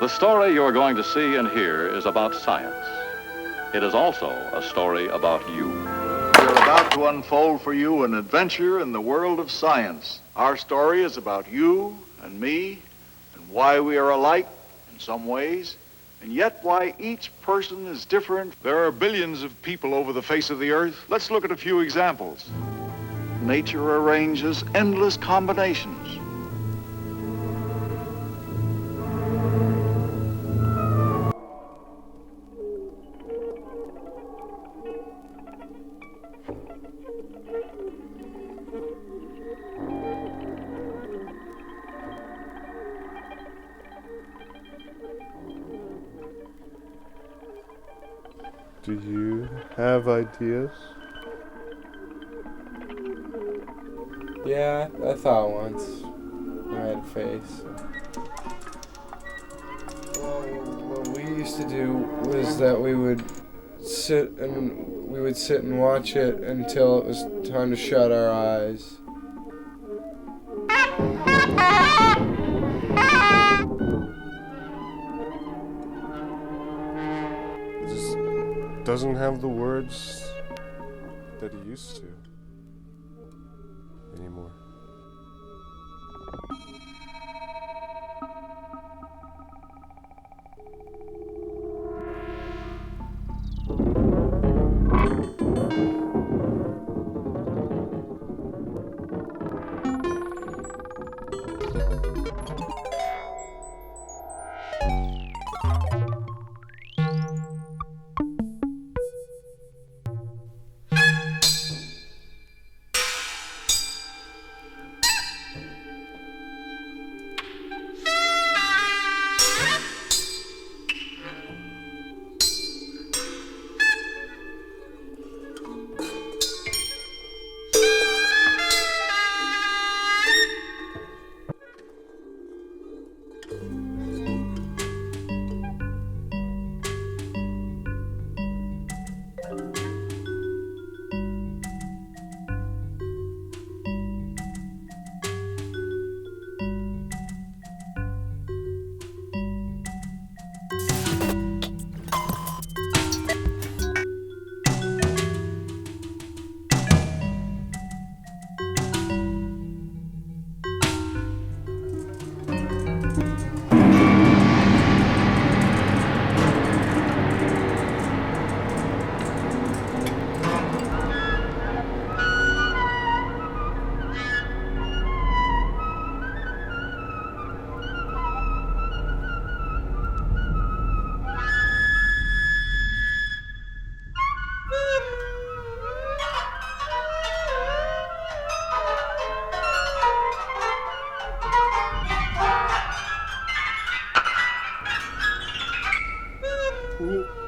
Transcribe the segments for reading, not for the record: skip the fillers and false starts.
The story you're going to see and hear is about science. It is also a story about you. We're about to unfold for you an adventure in the world of science. Our story is about you and me and why we are alike in some ways, and yet why each person is different. There are billions of people over the face of the earth. Let's look at a few examples. Nature arranges endless combinations. Do you have ideas? Yeah, I thought once. I had a face. Well, what we used to do was that we would sit and watch it until it was time to shut our eyes. It just doesn't have the words that it used to anymore.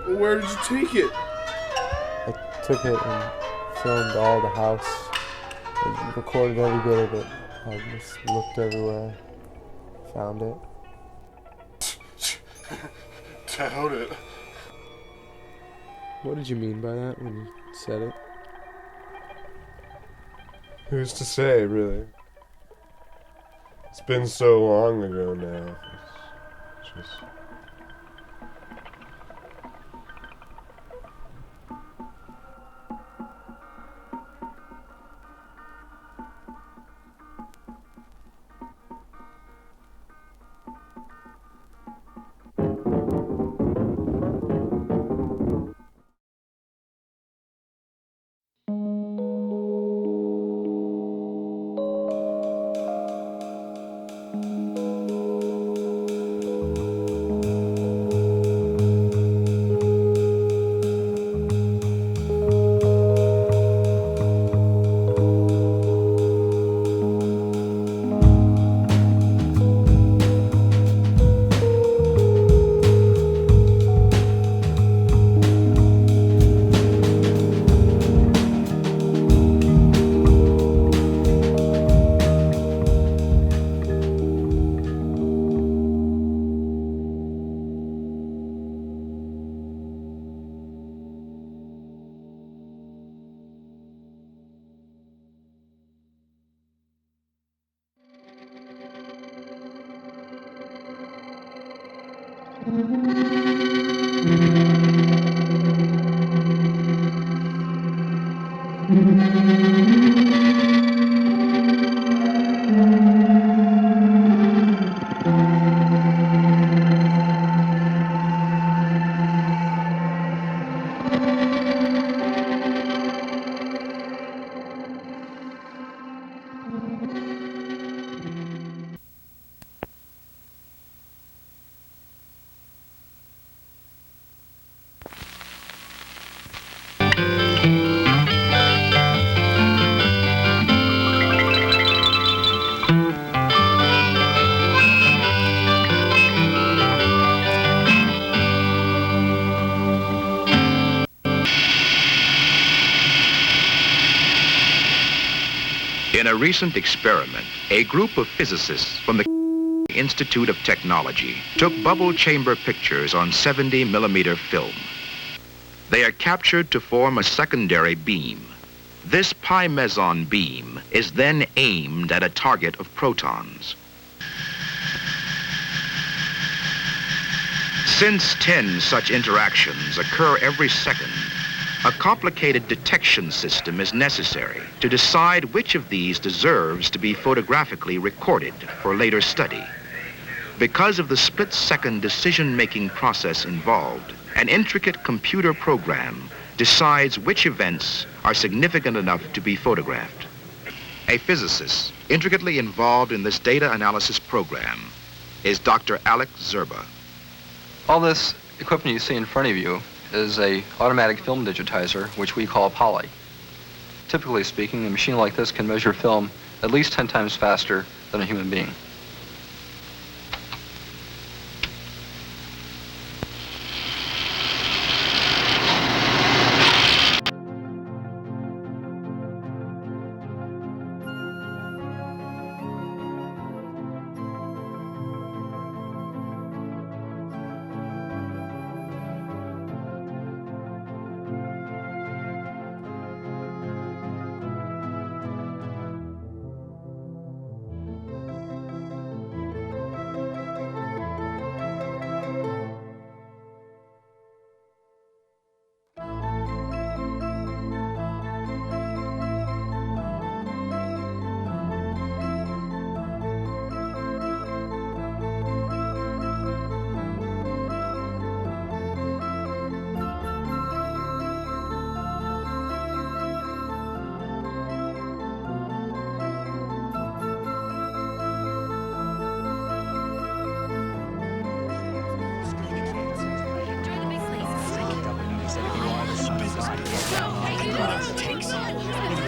Where did you take it? I took it and filmed all the house. I recorded every bit of it. I just looked everywhere, found it. Doubt it. What did you mean by that when you said it? Who's to say, really? It's been so long ago now. It's just... In a recent experiment, a group of physicists from the Institute of Technology took bubble chamber pictures on 70mm film. They are captured to form a secondary beam. This pi meson beam is then aimed at a target of protons. Since 10 such interactions occur every second, a complicated detection system is necessary to decide which of these deserves to be photographically recorded for later study. Because of the split-second decision-making process involved, an intricate computer program decides which events are significant enough to be photographed. A physicist intricately involved in this data analysis program is Dr. Alex Zerba. All this equipment you see in front of you is a automatic film digitizer, which we call poly. Typically speaking, a machine like this can measure film at least 10 times faster than a human being.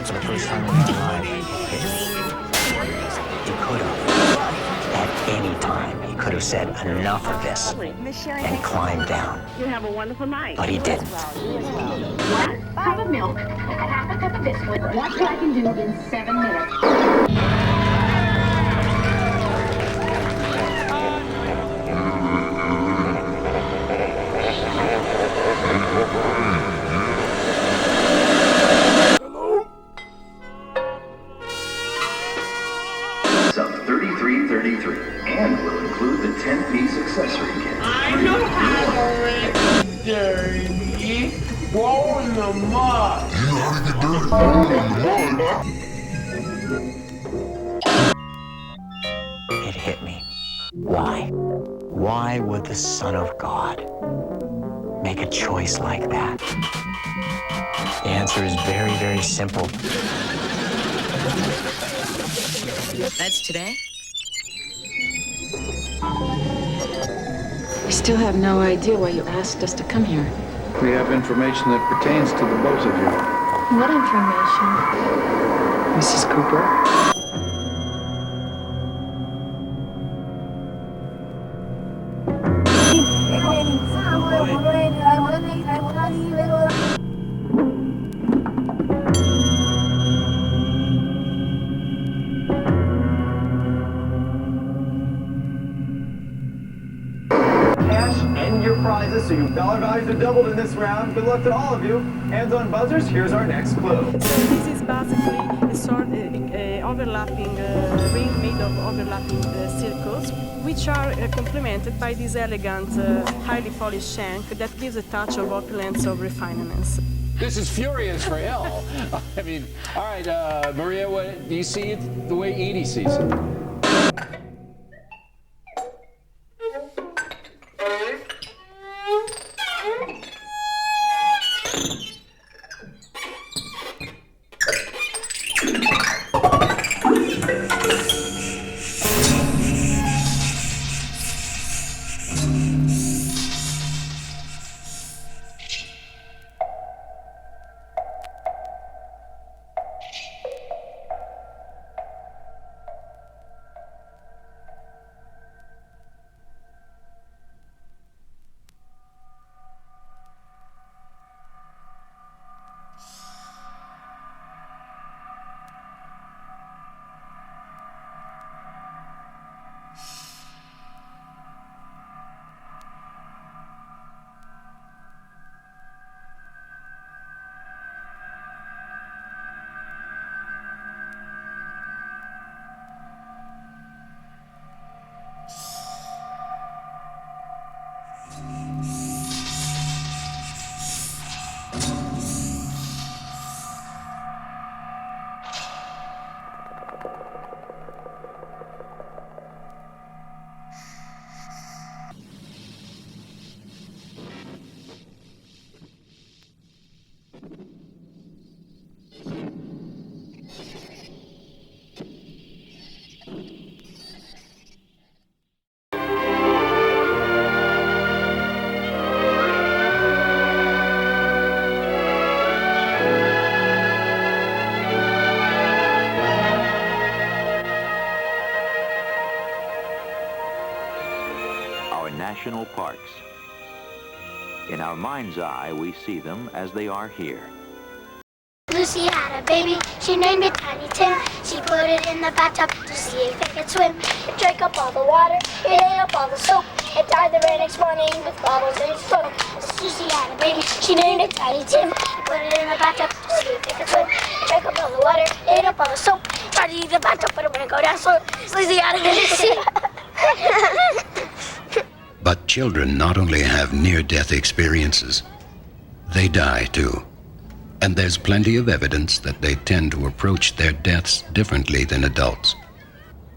For the first time in my life, he could have, at any time, he could have said enough of this and climbed down. You have a wonderful night. But he didn't. 1 cup of milk, a half a cup of biscuit. Watch what I can do in 7 minutes. Sub 3333 and will include the 10-piece accessory kit. I know how to get dirty. Roll in the mud. You know how to get dirty. Roll in the mud. It hit me. Why? Why would the Son of God make a choice like that? The answer is very, very simple. That's today? We still have no idea why you asked us to come here. We have information that pertains to the both of you. What information? Mrs. Cooper? Cash and your prizes so you Dollar values have doubled in this round. Good luck to all of you. Hands on buzzers. Here's our next clue. So this is basically a sort overlapping ring made of overlapping circles, which are complemented by this elegant, highly polished shank that gives a touch of opulence of refinement. This is furious for hell. I mean, all right, Maria, what, do you see it the way Edie sees it? National parks. In our mind's eye, we see them as they are here. Lucy had a baby, she named it Tiny Tim. She put it in the bathtub to see if it could swim. It drank up all the water, it ate up all the soap. It died the very next morning with bubbles in its throat. Lucy had a baby, she named it Tiny Tim. She put it in the bathtub to see if it could swim. It drank up all the water, it ate up all the soap. Tried to use the bathtub, but it wouldn't go down slow. Lucy had a baby. But children not only have near-death experiences, they die too. And there's plenty of evidence that they tend to approach their deaths differently than adults.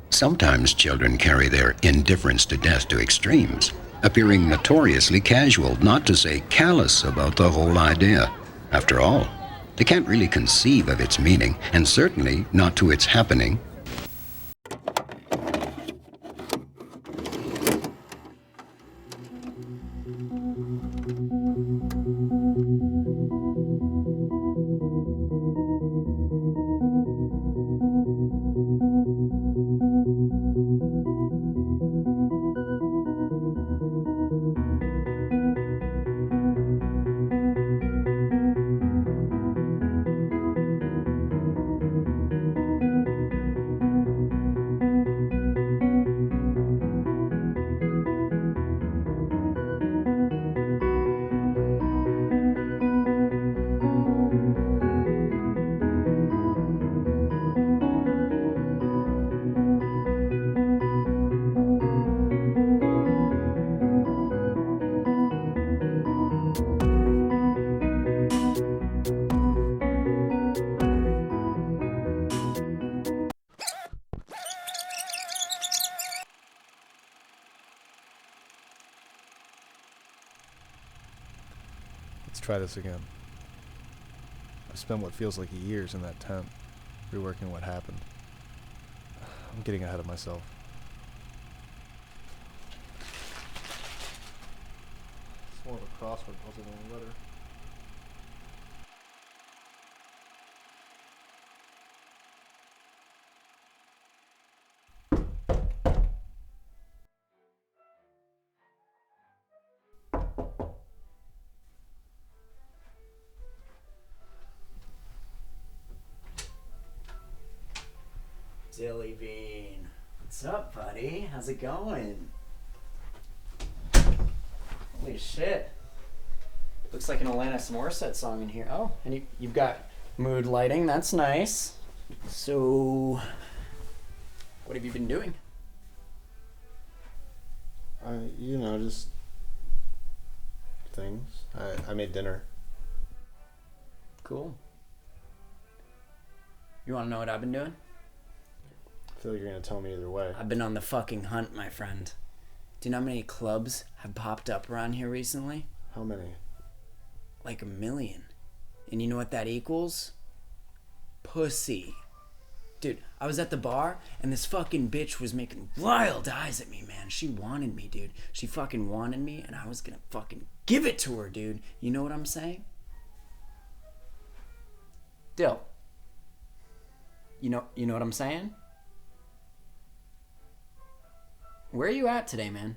Sometimes children carry their indifference to death to extremes, appearing notoriously casual, not to say callous about the whole idea. After all, they can't really conceive of its meaning, and certainly not to its happening. Let's try this again. I've spent what feels like years in that tent, reworking what happened. I'm getting ahead of myself. It's more of a crossword puzzle than a letter. Dilly Bean. What's up, buddy? How's it going? Holy shit. Looks like an Alanis Morissette song in here. Oh, and you've got mood lighting. That's nice. So, what have you been doing? You know, just things. I made dinner. Cool. You want to know what I've been doing? I feel like you're gonna tell me either way. I've been on the fucking hunt, my friend. Do you know how many clubs have popped up around here recently? How many? Like 1 million. And you know what that equals? Pussy. Dude, I was at the bar, and this fucking bitch was making wild eyes at me, man. She wanted me, dude. She fucking wanted me, and I was gonna fucking give it to her, dude. You know what I'm saying? Dill. You know what I'm saying? Where are you at today, man?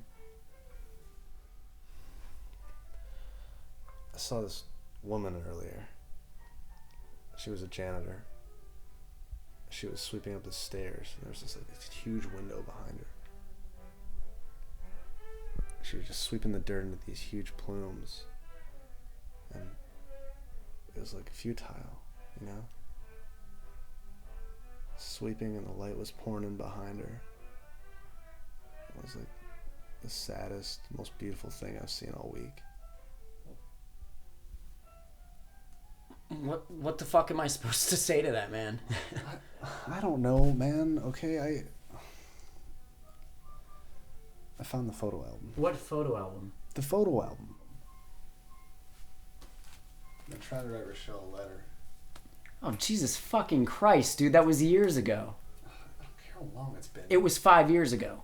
I saw this woman earlier. She was a janitor. She was sweeping up the stairs. There was this huge window behind her. She was just sweeping the dirt into these huge plumes. And it was like futile, you know? Sweeping and the light was pouring in behind her. It was like the saddest, most beautiful thing I've seen all week. What the fuck am I supposed to say to that, man? I don't know, man. Okay, I found the photo album. What photo album? The photo album. I'm trying to write Rochelle a letter. Oh, Jesus fucking Christ, dude. That was years ago. I don't care how long it's been. It was 5 years ago.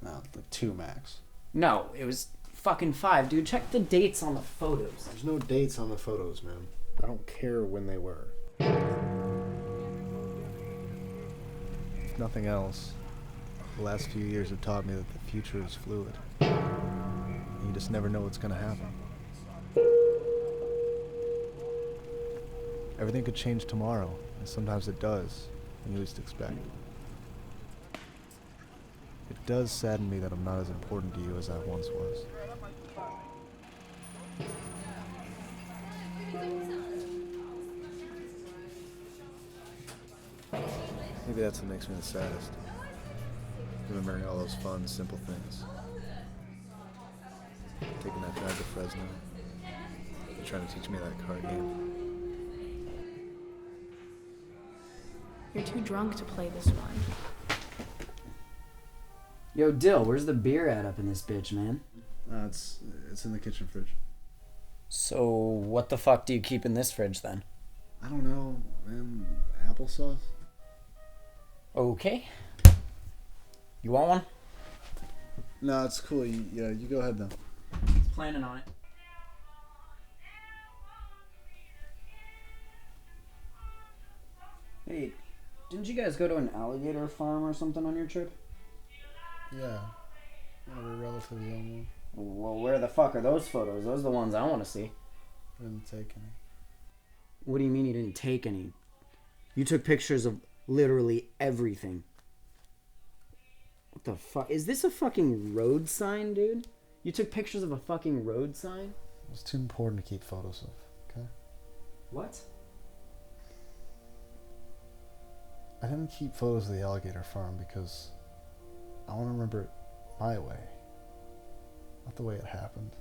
No, like 2 max. No, it was fucking 5, dude. Check the dates on the photos. There's no dates on the photos, man. I don't care when they were. If nothing else, the last few years have taught me that the future is fluid. You just never know what's gonna happen. Everything could change tomorrow, and sometimes it does, when you least expect. It does sadden me that I'm not as important to you as I once was. Maybe that's what makes me the saddest. Remembering all those fun, simple things. Taking that drive to Fresno. They're trying to teach me that card game. You're too drunk to play this one. Yo, Dill, where's the beer at up in this bitch, man? It's in the kitchen fridge. So, what the fuck do you keep in this fridge, then? I don't know, man. Applesauce? Okay. You want one? No, it's cool. You go ahead, though. Planning on it. Hey, didn't you guys go to an alligator farm or something on your trip? Yeah. One of the relatives on one. Well, where the fuck are those photos? Those are the ones I want to see. I didn't take any. What do you mean you didn't take any? You took pictures of literally everything. What the fuck? Is this a fucking road sign, dude? You took pictures of a fucking road sign? It was too important to keep photos of, okay? What? I didn't keep photos of the alligator farm because I want to remember it my way, not the way it happened.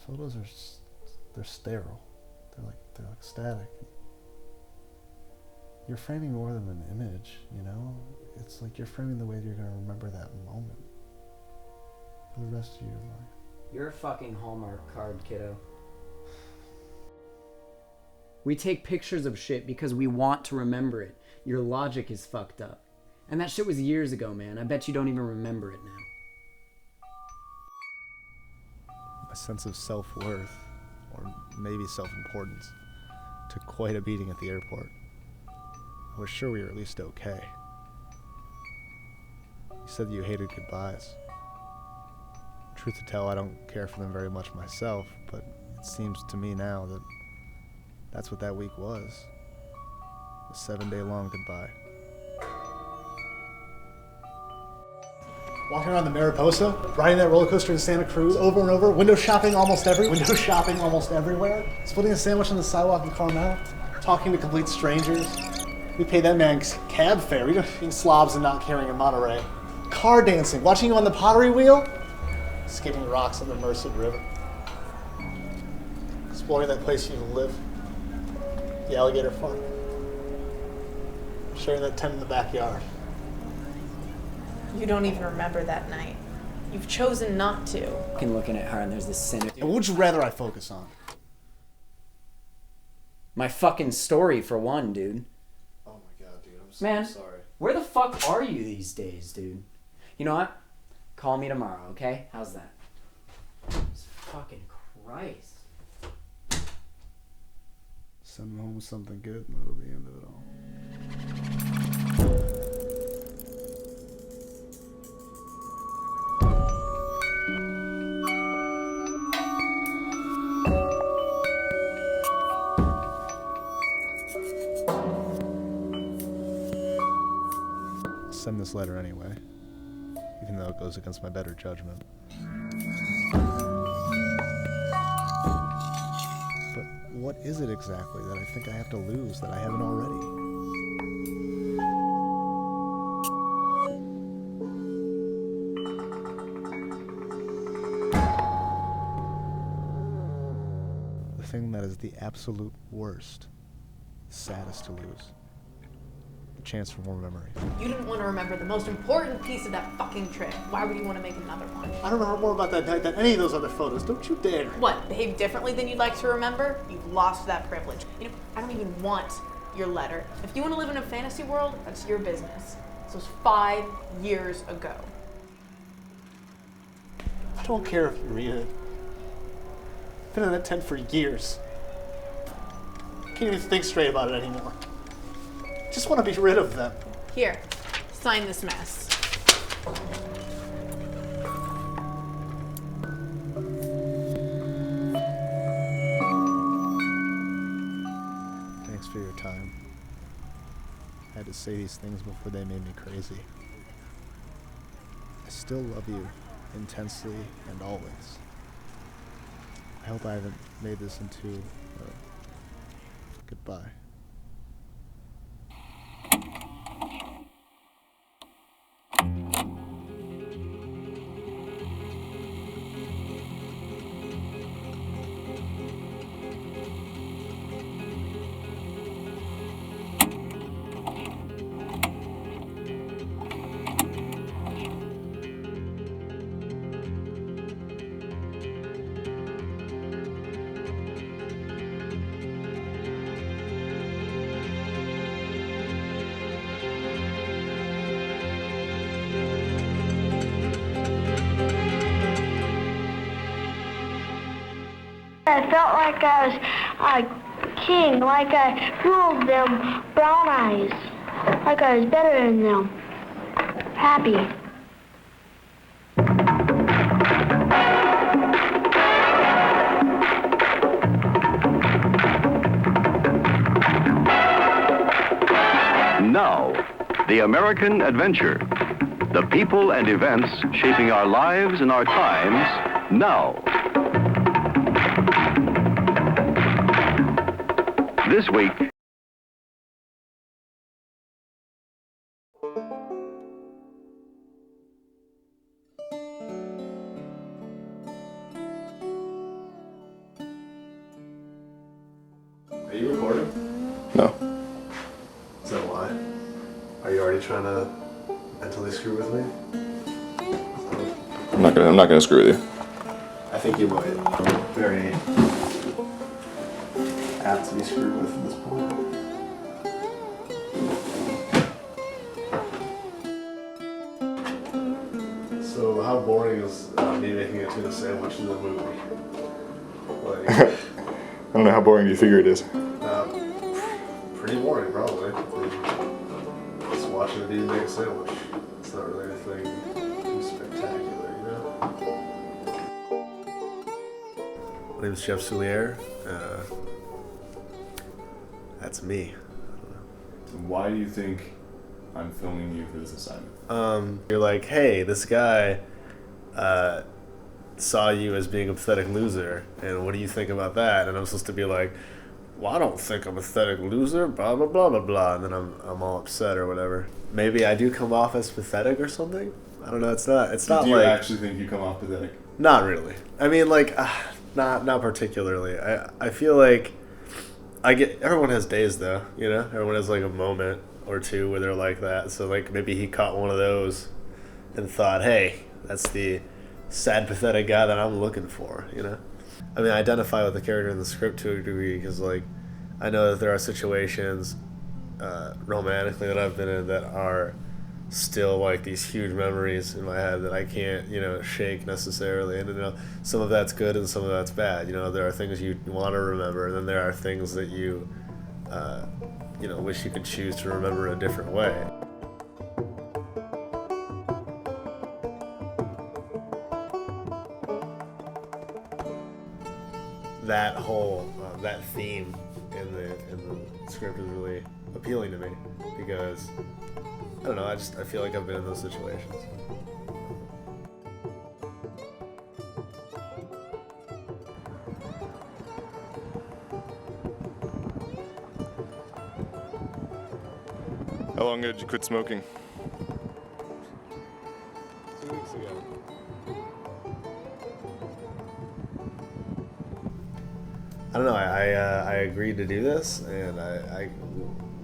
Photos are they're sterile. They're like static. You're framing more than an image, you know? It's like you're framing the way you're going to remember that moment for the rest of your life. You're a fucking Hallmark card, kiddo. We take pictures of shit because we want to remember it. Your logic is fucked up. And that shit was years ago, man. I bet you don't even remember it now. My sense of self-worth, or maybe self-importance, took quite a beating at the airport. I was sure we were at least okay. You said that you hated goodbyes. Truth to tell, I don't care for them very much myself, but it seems to me now that that's what that week was. A 7-day long goodbye. Walking around the Mariposa, riding that roller coaster in Santa Cruz over and over, window shopping almost everywhere, splitting a sandwich on the sidewalk in Carmel, talking to complete strangers. We paid that man cab fare. We don't being slobs and not caring in Monterey. Car dancing, watching you on the pottery wheel, skating rocks on the Merced River. Exploring that place you live, the alligator farm. Sharing that tent in the backyard. You don't even remember that night. You've chosen not to. Fucking looking at her and there's this cynic. What would you rather I focus on? My fucking story, for one, dude. Oh my god, dude, I'm so Man, sorry. where the fuck are you these days, dude? You know what? Call me tomorrow, okay? How's that? Jesus fucking Christ. Send him home with something good and that'll be the end of it all. Send this letter anyway, even though it goes against my better judgment. But what is it exactly that I think I have to lose that I haven't already? The thing that is the absolute worst, saddest to lose. The chance for more memory. You didn't want to remember the most important piece of that fucking trip. Why would you want to make another one? I remember more about that night than any of those other photos. Don't you dare. What, behave differently than you'd like to remember? You've lost that privilege. You know, I don't even want your letter. If you want to live in a fantasy world, that's your business. This was 5 years ago. I don't care if you read it. I've been in that tent for years. I can't even think straight about it anymore. I just want to be rid of them. Here, sign this mess. Thanks for your time. I had to say these things before they made me crazy. I still love you intensely and always. I hope I haven't made this into a goodbye. I felt like I was a king, like I ruled them brown eyes, like I was better than them. Happy. Now, the American adventure. The people and events shaping our lives and our times now. This week, Are you recording? No. Is that why? Are you already trying to mentally screw with me? I'm not gonna screw with you. I think you might. Very apt to be screwed with at this point. So how boring is me making a tuna sandwich in the movie? Like, I don't know how boring do you figure it is. pretty boring, probably. Just watching a dude make a sandwich. It's not really anything too spectacular, you know? My name is Chef Soulier. That's me. Why do you think I'm filming you for this assignment. You're like, hey, this guy saw you as being a pathetic loser, and what do you think about that? And I'm supposed to be like, well, I don't think I'm a pathetic loser, blah, blah, blah, blah, blah, and then I'm all upset or whatever. Maybe I do come off as pathetic or something? I don't know, it's not Do you like... actually think you come off pathetic? Not really. I mean, like, not particularly. I feel like everyone has days though, you know? Everyone has like a moment or two where they're like that. So like maybe he caught one of those and thought, hey, that's the sad, pathetic guy that I'm looking for, you know? I mean, I identify with the character in the script to a degree because like I know that there are situations romantically that I've been in that are still like these huge memories in my head that I can't, you know, shake necessarily. And you know, some of that's good and some of that's bad. You know, there are things you want to remember, and then there are things that you, you know, wish you could choose to remember a different way. That whole that theme in the script is really appealing to me because I don't know. I feel like I've been in those situations. How long ago did you quit smoking? 2 weeks ago. I don't know. I agreed to do this, and I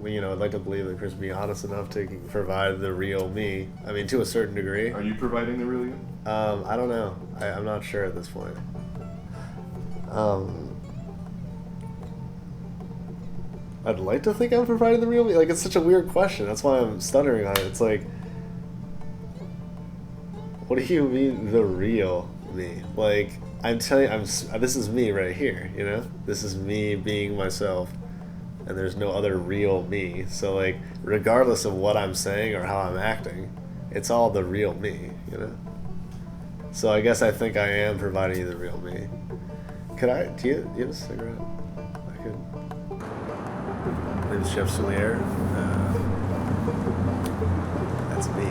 you know, I'd like to believe that Chris would be honest enough to provide the real me. I mean, to a certain degree. Are you providing the real you? I don't know. I'm not sure at this point. I'd like to think I'm providing the real me. Like, it's such a weird question. That's why I'm stuttering on it. It's like, what do you mean the real me? Like, I'm telling you, this is me right here, you know? This is me being myself. And there's no other real me. So like, regardless of what I'm saying or how I'm acting, it's all the real me, you know? So I guess I think I am providing you the real me. Do you have a cigarette? I could. My name's Chef Soulier. That's me.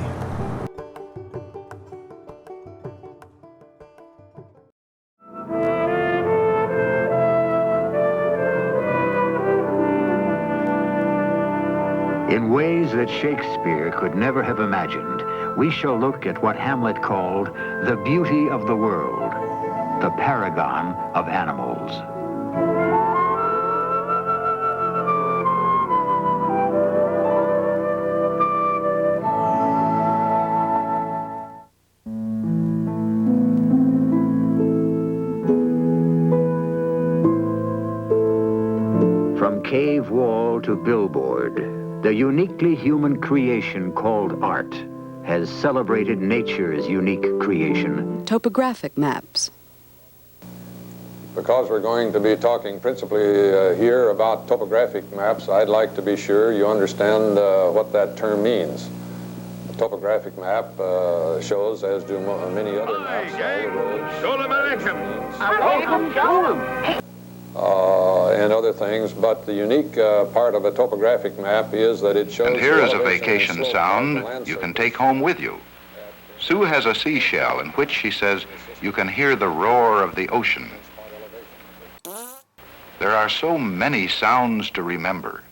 In ways that Shakespeare could never have imagined, we shall look at what Hamlet called the beauty of the world, the paragon of animals. From cave wall to billboard, the uniquely human creation called art has celebrated nature's unique creation. Topographic maps. Because we're going to be talking principally here about topographic maps, I'd like to be sure you understand what that term means. A topographic map shows, as do many other maps, all the roads. Show them and other things, but the unique part of a topographic map is that it shows... And here is a vacation sound you can take home with you. Sue has a seashell in which she says you can hear the roar of the ocean. There are so many sounds to remember.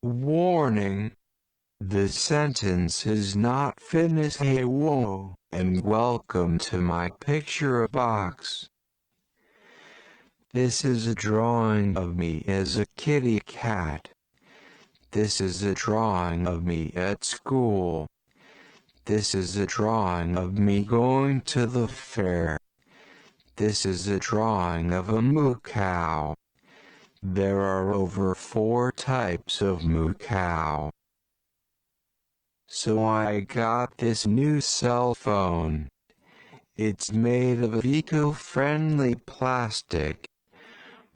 Warning. The sentence is not finished. Hey, whoa, and welcome to my picture box. This is a drawing of me as a kitty cat. This is a drawing of me at school. This is a drawing of me going to the fair. This is a drawing of a moo cow. There are over 4 types of moo cow. So I got this new cell phone. It's made of eco-friendly plastic.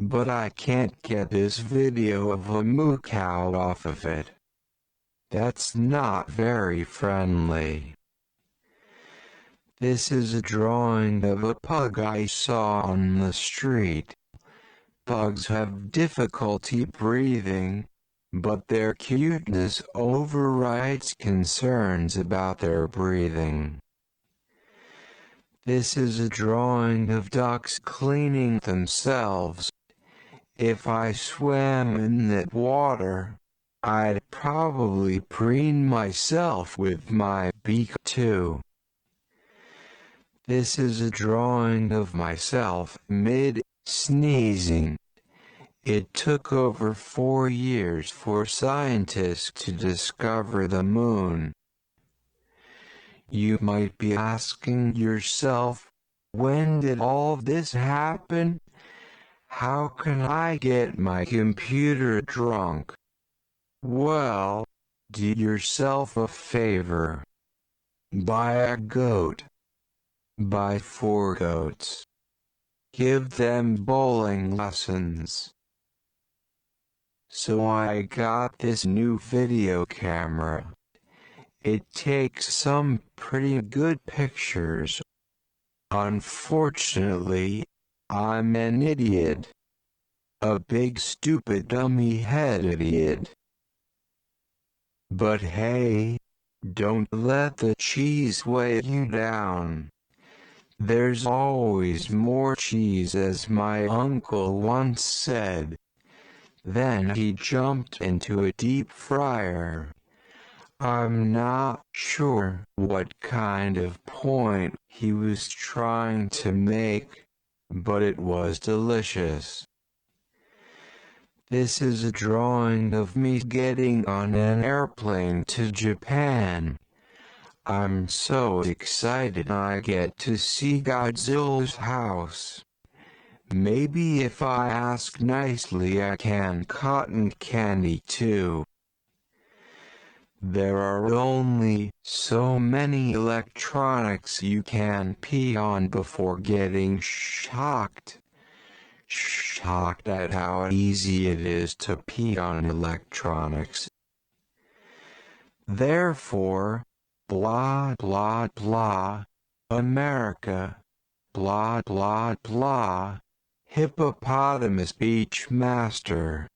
But I can't get this video of a moo cow off of it. That's not very friendly. This is a drawing of a pug I saw on the street. Pugs have difficulty breathing, but their cuteness overrides concerns about their breathing. This is a drawing of ducks cleaning themselves. If I swam in that water, I'd probably preen myself with my beak too. This is a drawing of myself mid-sneezing. It took over 4 years for scientists to discover the moon. You might be asking yourself, when did all this happen? How can I get my computer drunk? Well, do yourself a favor. Buy a goat. Buy 4 goats. Give them bowling lessons. So I got this new video camera. It takes some pretty good pictures. Unfortunately, I'm an idiot. A big stupid dummy head idiot. But hey, don't let the cheese weigh you down. There's always more cheese, as my uncle once said. Then he jumped into a deep fryer. I'm not sure what kind of point he was trying to make, but it was delicious. This is a drawing of me getting on an airplane to Japan. I'm so excited I get to see Godzilla's house. Maybe if I ask nicely I can cotton candy too. There are only so many electronics you can pee on before getting shocked. Shocked at how easy it is to pee on electronics. Therefore, blah blah blah, America, blah blah blah, hippopotamus beach master.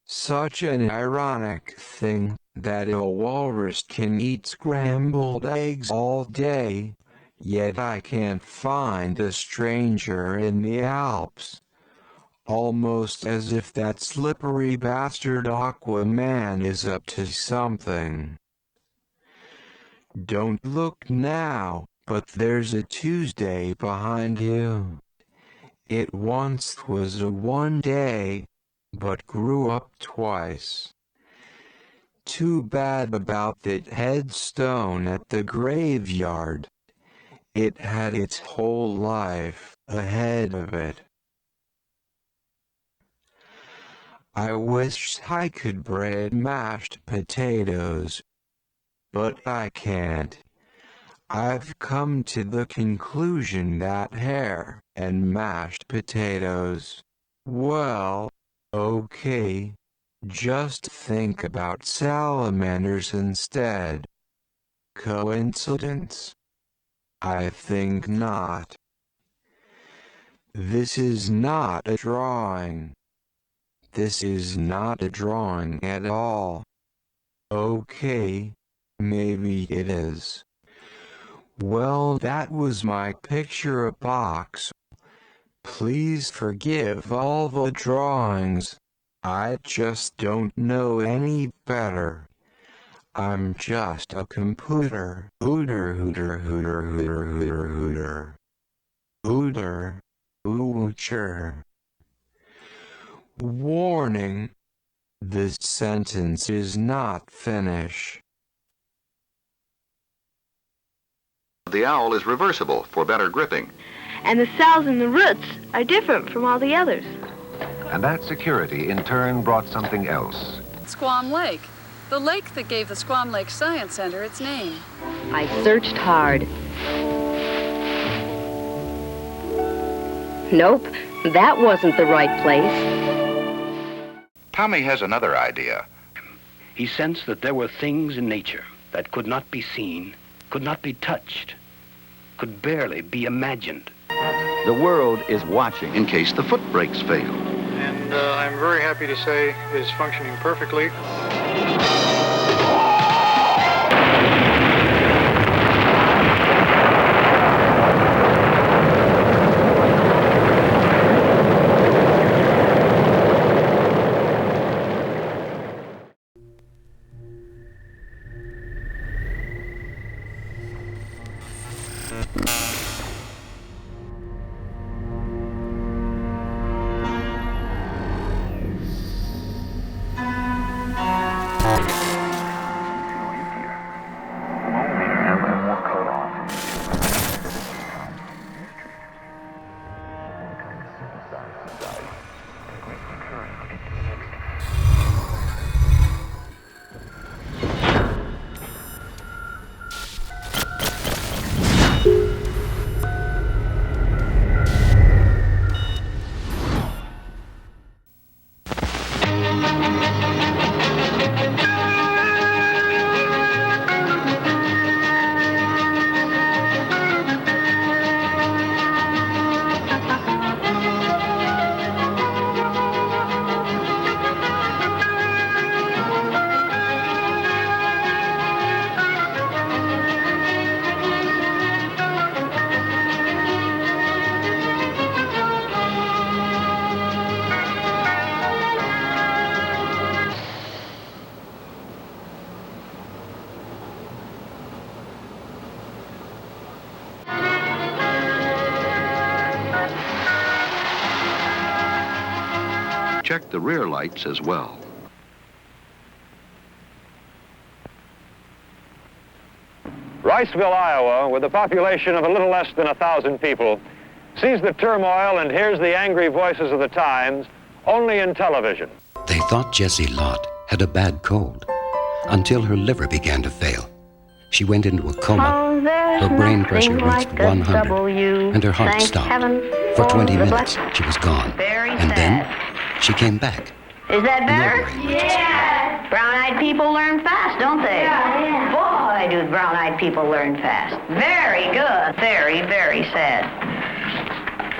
Such an ironic thing that a walrus can eat scrambled eggs all day, yet I can't find a stranger in the Alps. Almost as if that slippery bastard Aquaman is up to something. Don't look now, but there's a Tuesday behind you. It once was a one day, but grew up twice. Too bad about that headstone at the graveyard. It had its whole life ahead of it. I wish I could bread mashed potatoes, but I can't. I've come to the conclusion that hair and mashed potatoes, well, okay. Just think about salamanders instead. Coincidence? I think not. This is not a drawing. This is not a drawing at all. Okay, maybe it is. Well, that was my picture box. Please forgive all the drawings. I just don't know any better. I'm just a computer. Hooter. Oocher. Warning. This sentence is not finished. The owl is reversible for better gripping. And the cells in the roots are different from all the others. And that security, in turn, brought something else. Squam Lake. The lake that gave the Squam Lake Science Center its name. I searched hard. Nope, that wasn't the right place. Tommy has another idea. He sensed that there were things in nature that could not be seen could not be touched, could barely be imagined. The world is watching. In case the foot brakes fail. And I'm very happy to say it is functioning perfectly. Check the rear lights as well. Riceville, Iowa, with a population of a little less than 1,000 people, sees the turmoil and hears the angry voices of the times only in television. They thought Jessie Lott had a bad cold until her liver began to fail. She went into a coma. Her brain pressure reached 100 and her heart stopped. For 20 minutes, she was gone. And then she came back. Is that better? Yeah. Brown-eyed people learn fast, don't they? Yeah. Boy, do brown-eyed people learn fast. Very good. Very, very sad.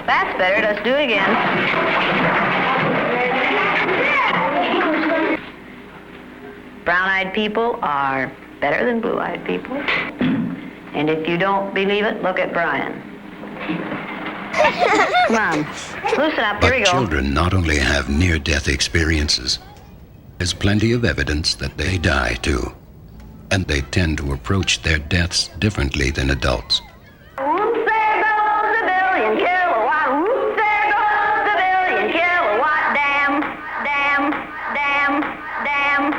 That's better. Let's do it again. Brown-eyed people are better than blue-eyed people. And if you don't believe it, look at Brian. Come on, loosen up, here we But go. children not only have near-death experiences, there's plenty of evidence that they die too. And they tend to approach their deaths differently than adults. There goes a billion kilowatt. Whoop, there goes a billion kilowatt. Damn, damn, damn, damn.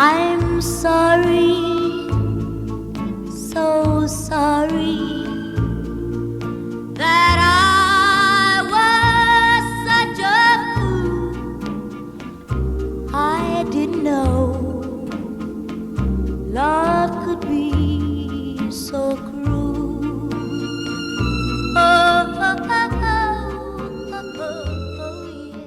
I'm sorry, so sorry that I was such a fool. I didn't know love could be so cruel. Oh, oh, oh, oh, oh, oh, yeah.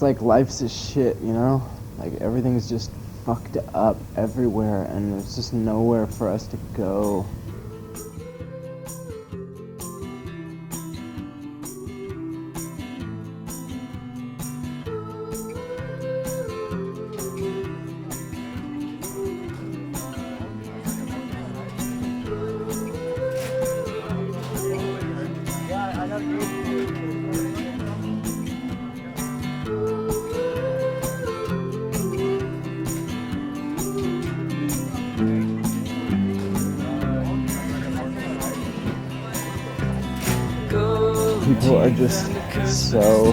like life's a shit, you know? Like everything's just fucked up everywhere and there's just nowhere for us to go. People are just so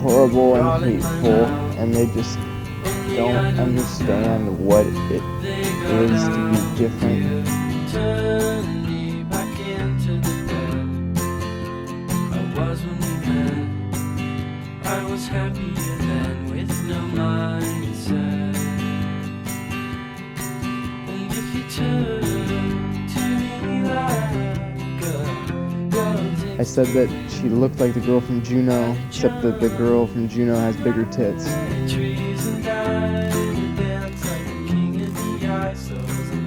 horrible and hateful, and they just don't understand what it is to be different. I was happier than with no mindset. And if you turn to me like a girl, I said that she looked like the girl from Juno, except that the girl from Juno has bigger tits. trees and die, you dance like a king of the ice. So the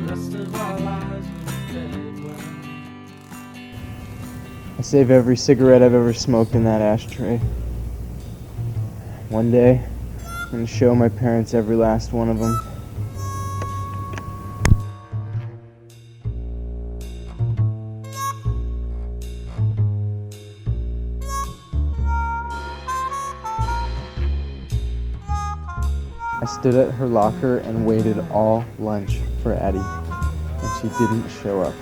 rest of our lives were fed well. I save every cigarette I've ever smoked in that ashtray. One day, I'm gonna show my parents every last one of them. I stood at her locker and waited all lunch for Addie, and she didn't show up.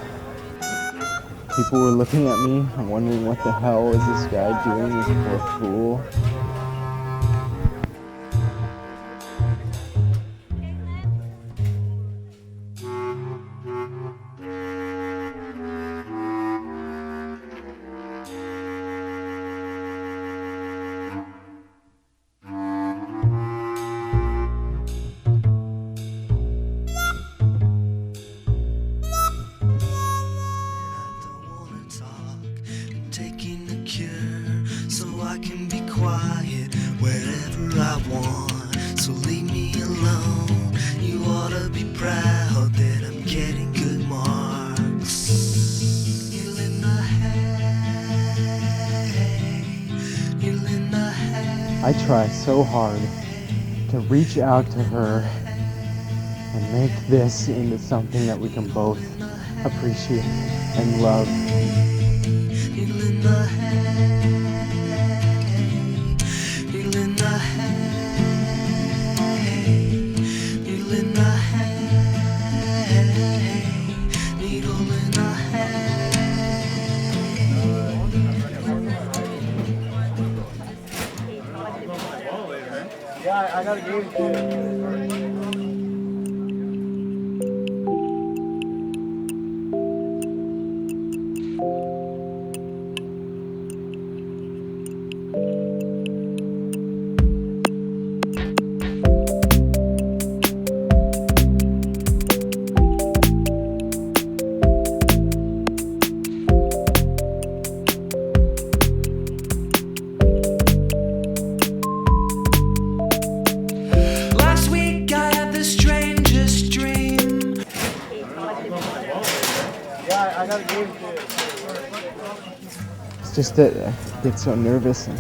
People were looking at me and wondering what the hell is this guy doing, this poor fool. Taking the cure so I can be quiet wherever I want. So leave me alone. You ought to be proud that I'm getting good marks. You in the hay. You in the hay. I try so hard to reach out to her and make this into something that we can both appreciate and love. Yeah, I got a game too. Last week I had the strangest dream. Yeah, I got a game too. It's just that I get so nervous and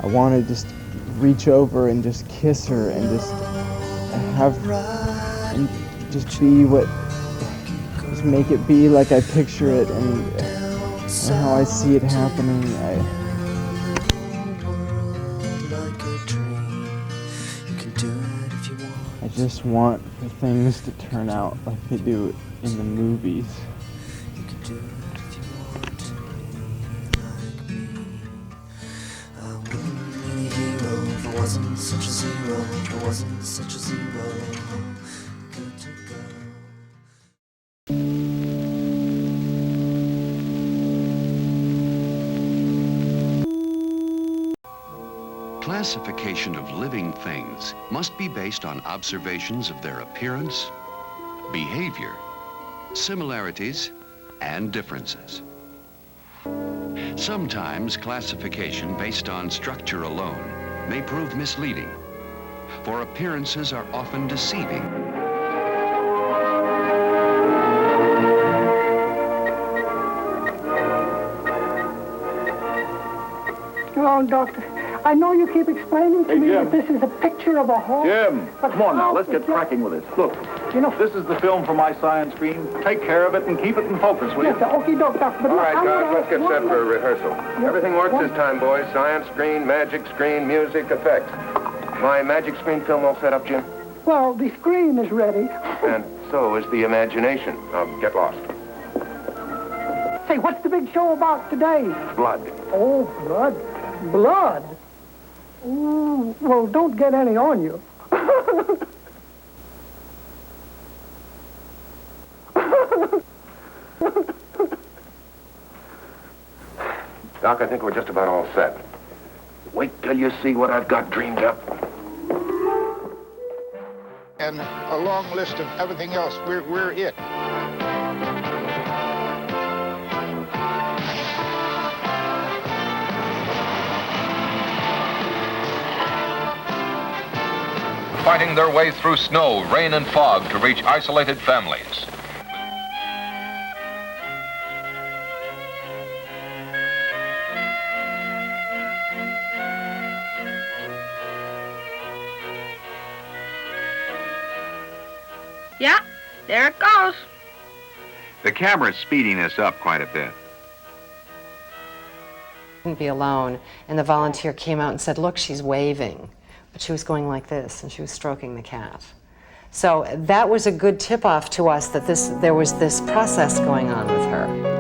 I want to just reach over and just kiss her and just have and just be what, just make it be like I picture it and how I see it happening. I just want for things to turn out like they do in the movies. If I wasn't such a zero, if I wasn't such a zero, good to go. Classification of living things must be based on observations of their appearance, behavior, similarities, and differences. Sometimes classification based on structure alone may prove misleading, for appearances are often deceiving. Oh, Doctor, I know you keep explaining to me that this is a picture of a horse. Jim, but come on now, how let's get is that- cracking with this. Look, this is the film for my science screen. Take care of it and keep it in focus, will you? Yes, sir. Okie doke, Doctor. But All look, right, I'm guys, gonna let's get ask set one for more- rehearsal. Everything works this time, boys. Science screen, magic screen, music, effects. My magic screen film all set up, Jim? Well, the screen is ready. And so is the imagination. Now, get lost. Say, what's the big show about today? Blood. Oh, blood. Blood? Ooh, well, don't get any on you. Doc, I think we're just about all set. Wait till you see what I've got dreamed up. And a long list of everything else. We're it. Fighting their way through snow, rain, and fog to reach isolated families. Yeah, there it goes. The camera's speeding this up quite a bit. Couldn't be alone, and the volunteer came out and said, look, she's waving, but she was going like this, and she was stroking the cat. So that was a good tip-off to us that there was this process going on with her.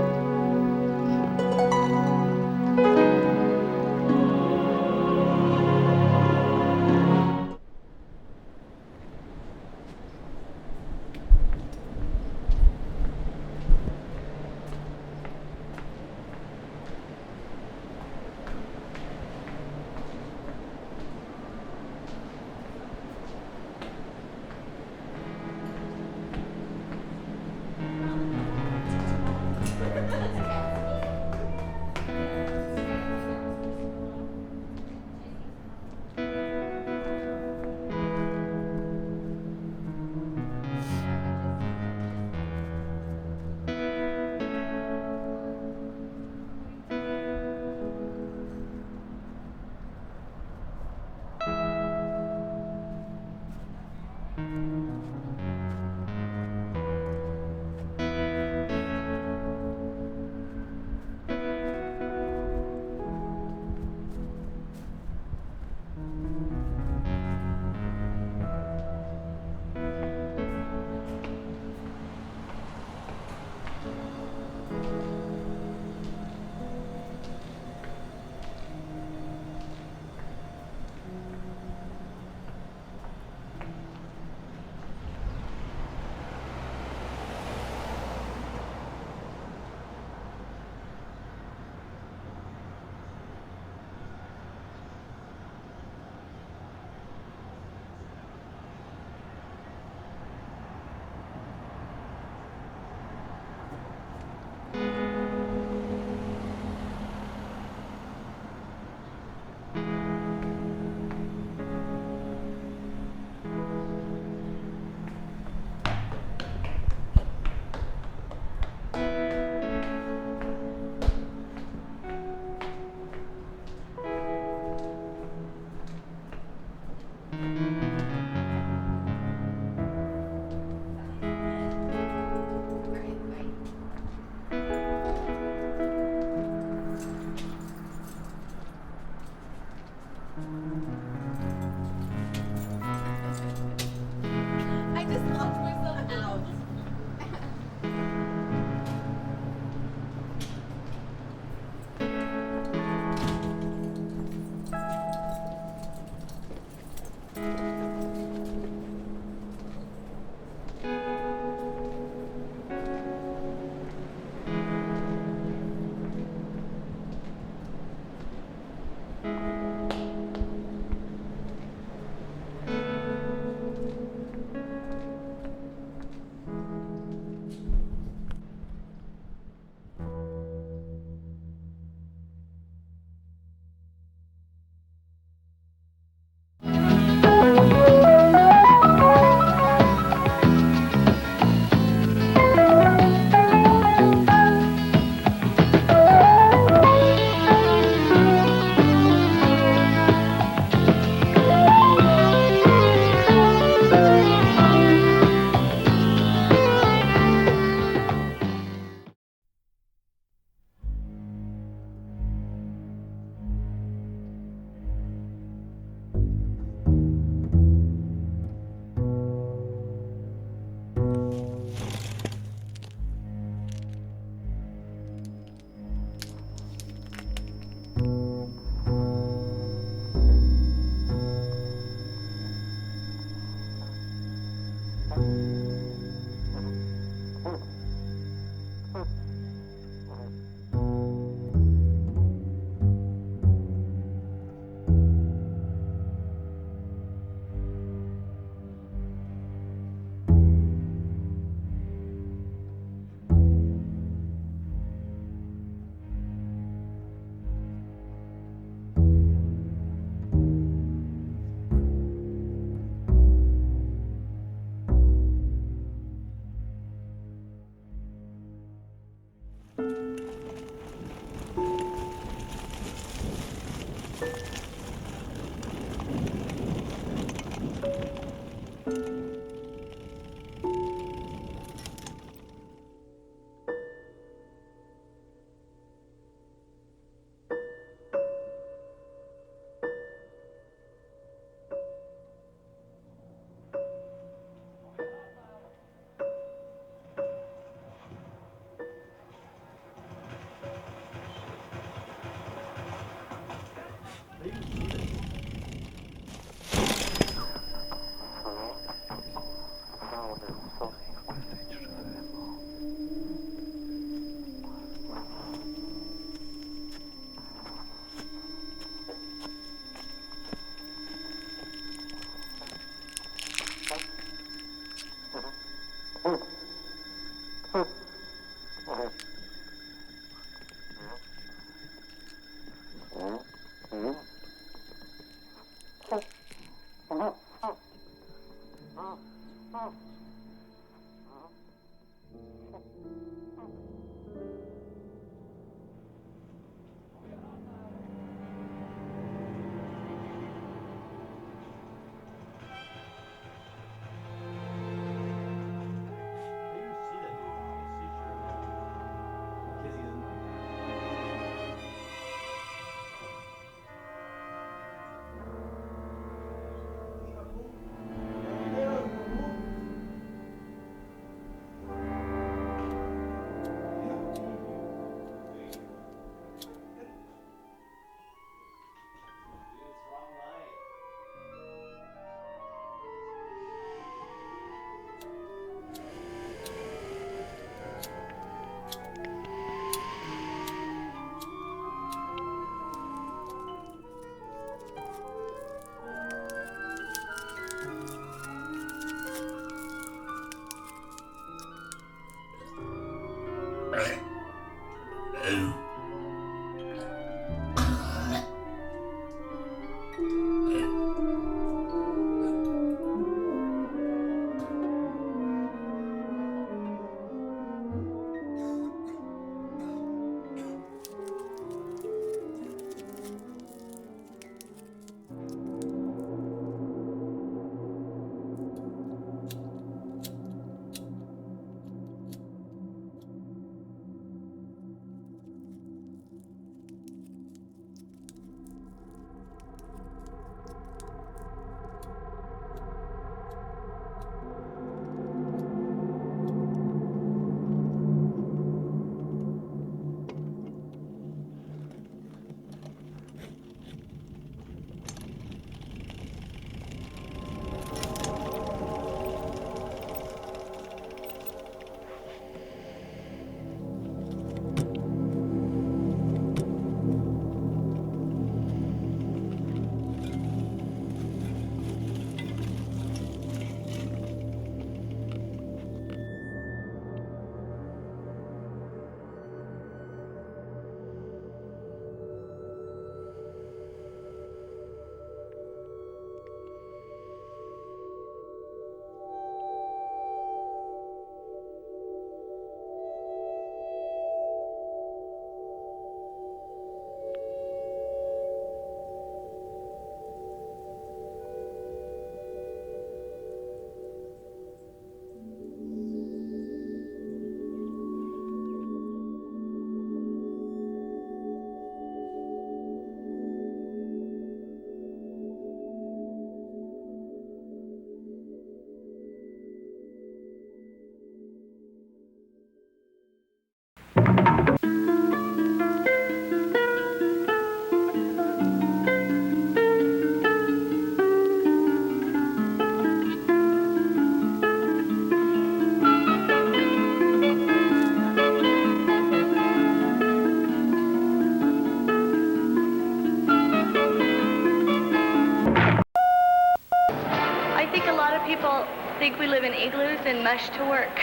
People think we live in igloos and mush to work.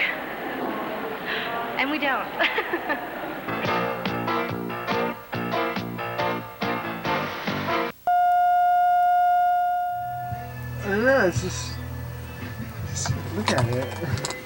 And we don't. I don't know, it's just look at it.